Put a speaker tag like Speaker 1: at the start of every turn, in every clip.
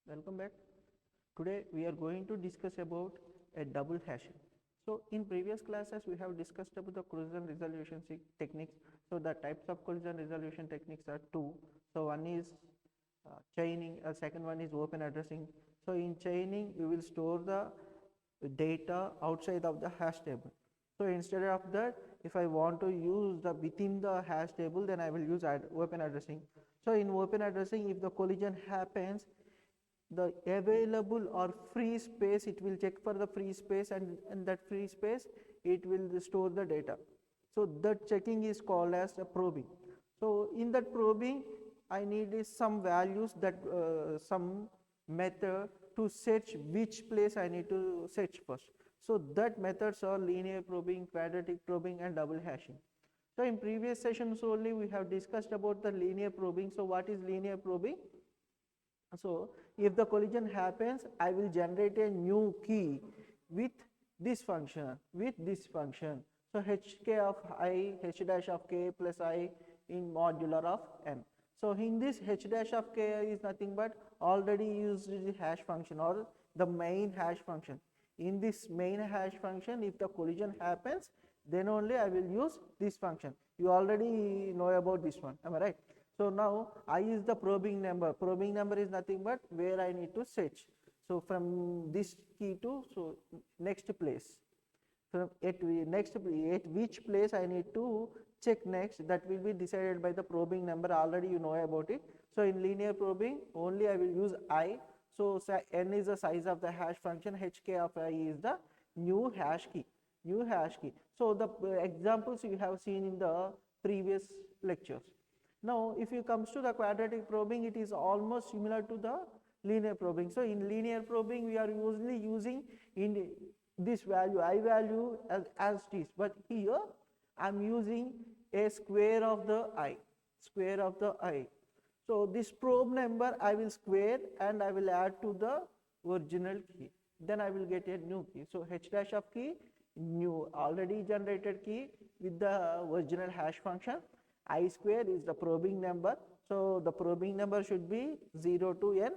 Speaker 1: Welcome back. Today we are going to discuss about a double hashing. So in previous classes we have discussed about the collision resolution techniques. So the types of collision resolution techniques are two. So one is chaining, second one is open addressing. So in chaining we will store the data outside of the hash table. So instead of that, if I want to use the within the hash table, then I will use open addressing. So in open addressing, if the collision happens, the available or free space, it will check for the free space, and in that free space it will store the data. So that checking is called as a probing. So in that probing I need is some values, that some method to search which place I need to search first. So that methods are linear probing, quadratic probing and double hashing. So in previous sessions only we have discussed about the linear probing. So what is linear probing? So if the collision happens, I will generate a new key with this function, So hk of I, h dash of k plus I in modular of n. So in this h dash of k is nothing but already used hash function or the main hash function. In this main hash function, if the collision happens, then only I will use this function. You already know about this one, am I right? So now I is the probing number. Probing number is nothing but where I need to search. So from this key to next place. From at which place I need to check next, that will be decided by the probing number. Already you know about it. So in linear probing only I will use I. So n is the size of the hash function, hk of I is the new hash key. So the examples you have seen in the previous lectures. Now if it comes to the quadratic probing, it is almost similar to the linear probing. So in linear probing we are usually using in this value, I value as this, but here I am using a square of the I. So this probe number I will square and I will add to the original key, then I will get a new key. So h dash of key, new already generated key with the original hash function. I square is the probing number, so the probing number should be 0 to n,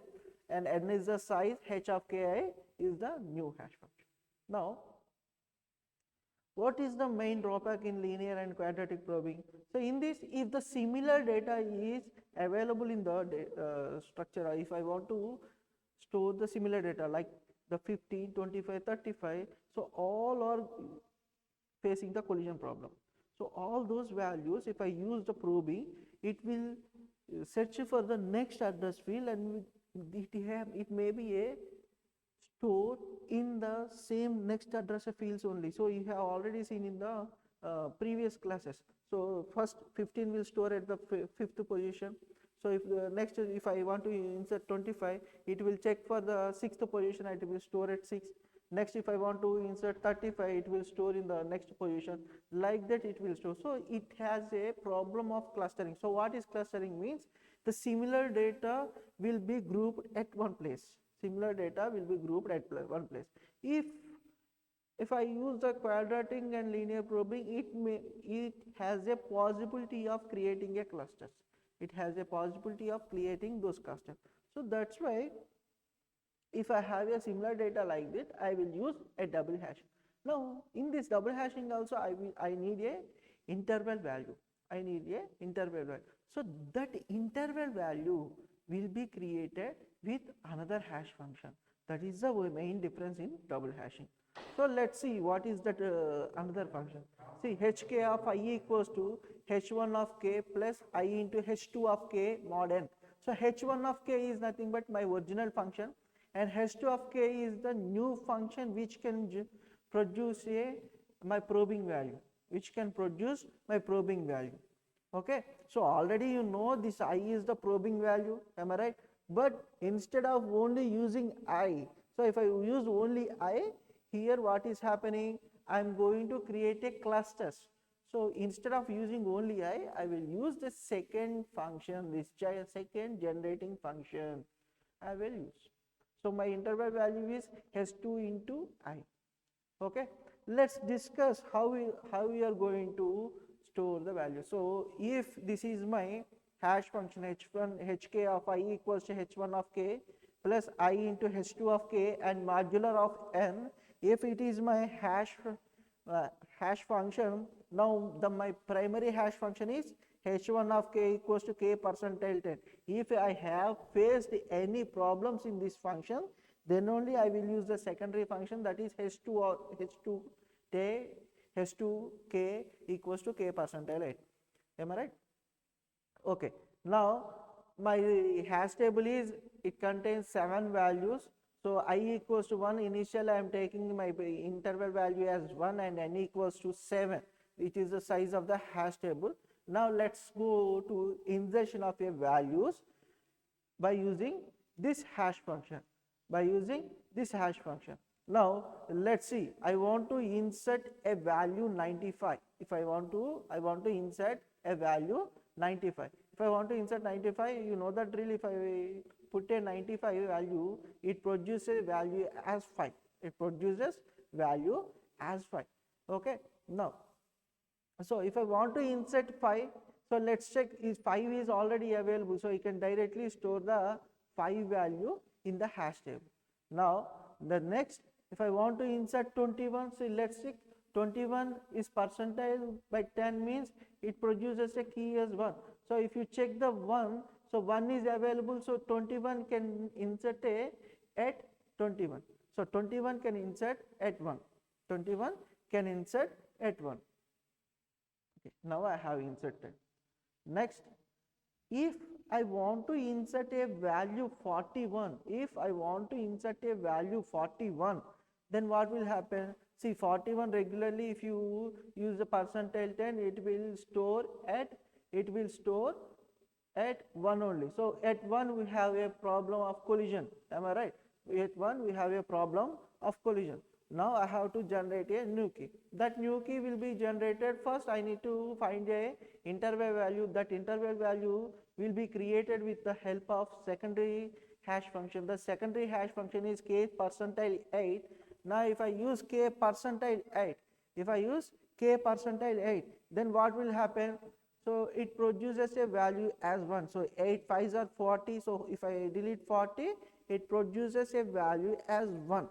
Speaker 1: and n is the size, h of ki is the new hash function. Now what is the main drawback in linear and quadratic probing? So in this, if the similar data is available in the structure, if I want to store the similar data like the 15, 25, 35, so all are facing the collision problem. So all those values, if I use the probing, it will search for the next address field, and it may be a stored in the same next address fields only. So you have already seen in the previous classes. So first 15 will store at the fifth position. So if the next, if I want to insert 25, it will check for the sixth position, it will store at 6. Next, if I want to insert 35, it will store in the next position. Like that it will store. So it has a problem of clustering. So what is clustering means? The similar data will be grouped at one place. If I use the quadratic and linear probing, it has a possibility of creating a clusters. Those clusters. So that's why if I have a similar data like this, I will use a double hash. Now in this double hashing also I need a interval value. So that interval value will be created with another hash function. That is the main difference in double hashing. So let's see what is that another function. See, hk of I equals to h1 of k plus I into h2 of k mod n. So h1 of k is nothing but my original function, and h2 of k is the new function which can produce my probing value. Okay, so already you know this I is the probing value, am I right? But instead of only using I, so if I use only I, here what is happening? I am going to create a clusters. So instead of using only I will use the second function, this second generating function I will use. So my interval value is h2 into I. Okay, let's discuss how we are going to store the value. So if this is my hash function h1 hk of I equals to h1 of k, plus I into h2 of k and modular of n. If it is my hash function, now my primary hash function is h1 of k equals to k percentile 10. If I have faced any problems in this function, then only I will use the secondary function, that is h2 or h2k equals to k percentile 8. Am I right? Okay. Now my hash table is, it contains 7 values. So I equals to 1, initially I am taking my interval value as 1 and n equals to 7, which is the size of the hash table. Now let's go to insertion of a values by using this hash function. Now let's see, I want to insert a value 95. If I want to insert a value 95. If I want to insert 95, you know the drill. If I put a 95 value, it produces value as 5. Okay. Now, so if I want to insert 5, so let's check if 5 is already available. So you can directly store the 5 value in the hash table. Now the next, if I want to insert 21, so let's check, 21 is percentile by 10 means it produces a key as 1. So if you check the 1, so 1 is available, so 21 can insert at 21. So 21 can insert at 1. Okay, now I have inserted. Next, if I want to insert a value 41, then what will happen? See, 41 regularly, if you use the percentile 10, it will store at 1 only. So at 1 we have a problem of collision. Am I right? At 1 we have a problem of collision. Now I have to generate a new key. That new key will be generated. First I need to find a interval value. That interval value will be created with the help of secondary hash function. The secondary hash function is k percentile 8. Now if I use k percentile 8, then what will happen? So it produces a value as 1. So 8 5s are 40. So if I delete 40, it produces a value as 1.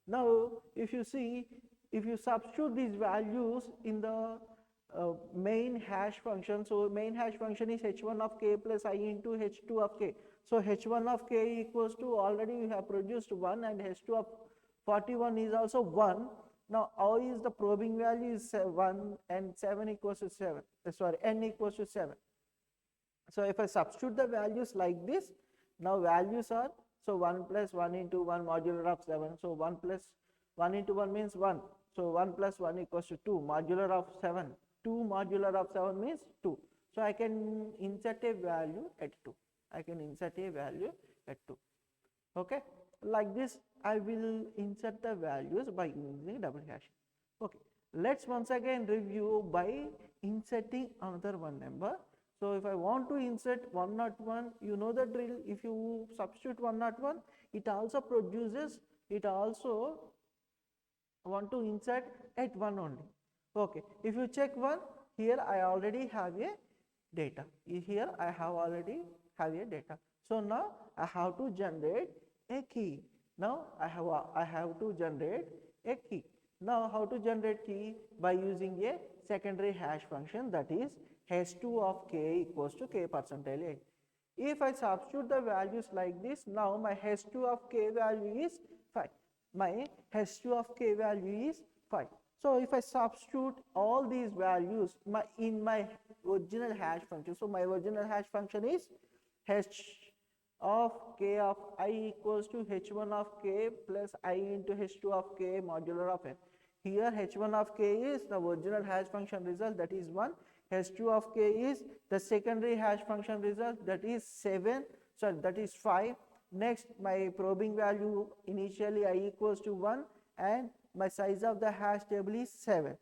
Speaker 1: Now if you see, if you substitute these values in the main hash function, so main hash function is h1 of k plus I into h2 of k. So h1 of k equals to, already we have produced 1, and h2 of 41 is also 1. Now how is the probing value is 1 and 7 equals to 7, n equals to 7. So if I substitute the values like this, now values are, so 1 plus 1 into 1 modular of 7. So 1 plus 1 into 1 means 1. So 1 plus 1 equals to 2 modular of 7. 2 modular of 7 means 2. So I can insert a value at 2. Okay. Like this I will insert the values by using double hashing. Okay. Let's once again review by inserting another one number. So if I want to insert 101, you know the drill. If you substitute 101, it also want to insert at 1 only. Okay. If you check 1, here I already have a data. So now I have to generate a key. Now I have to generate a key. Now how to generate key? By using a secondary hash function, that is h2 of k equals to k percentile 8. If I substitute the values like this, now my h2 of k value is 5. So if I substitute all these values in my original hash function, so my original hash function is h of k of I equals to h1 of k plus I into h2 of k modular of n. Here h1 of k is the original hash function result, that is 1. h2 of k is the secondary hash function result, that is 5. Next, my probing value initially I equals to 1, and my size of the hash table is 7.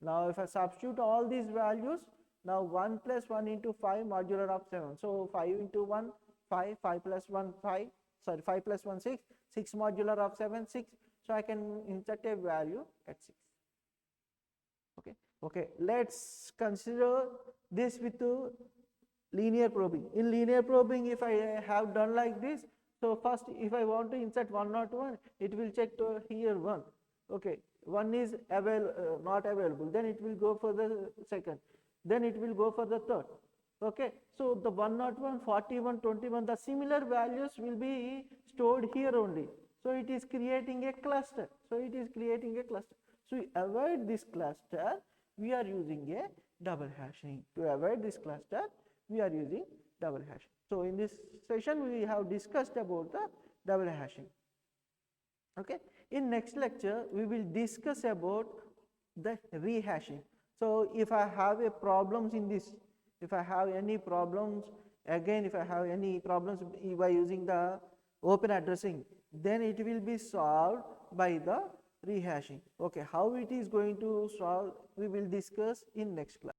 Speaker 1: Now if I substitute all these values, now 1 plus 1 into 5 modular of 7. So 5 into 1, 5, 5 plus 1, 5 plus 1, 6, 6 modular of 7, 6. So I can insert a value at 6. Okay. Let's consider this with linear probing. In linear probing, if I have done like this, so first if I want to insert 101, it will check to here 1. Okay, 1 is not available, then it will go for the second, then it will go for the third. Okay, so the 101, 41, 21, the similar values will be stored here only. So it is creating a cluster. So it is creating a cluster. So to avoid this cluster, we are using a double hashing. To avoid this cluster, we are using double hashing. So in this session, we have discussed about the double hashing. Okay. In next lecture, we will discuss about the rehashing. So if I have a problems in this, if I have any problems, again if I have any problems by using the open addressing, then it will be solved by the rehashing. Okay, how it is going to solve, we will discuss in next class.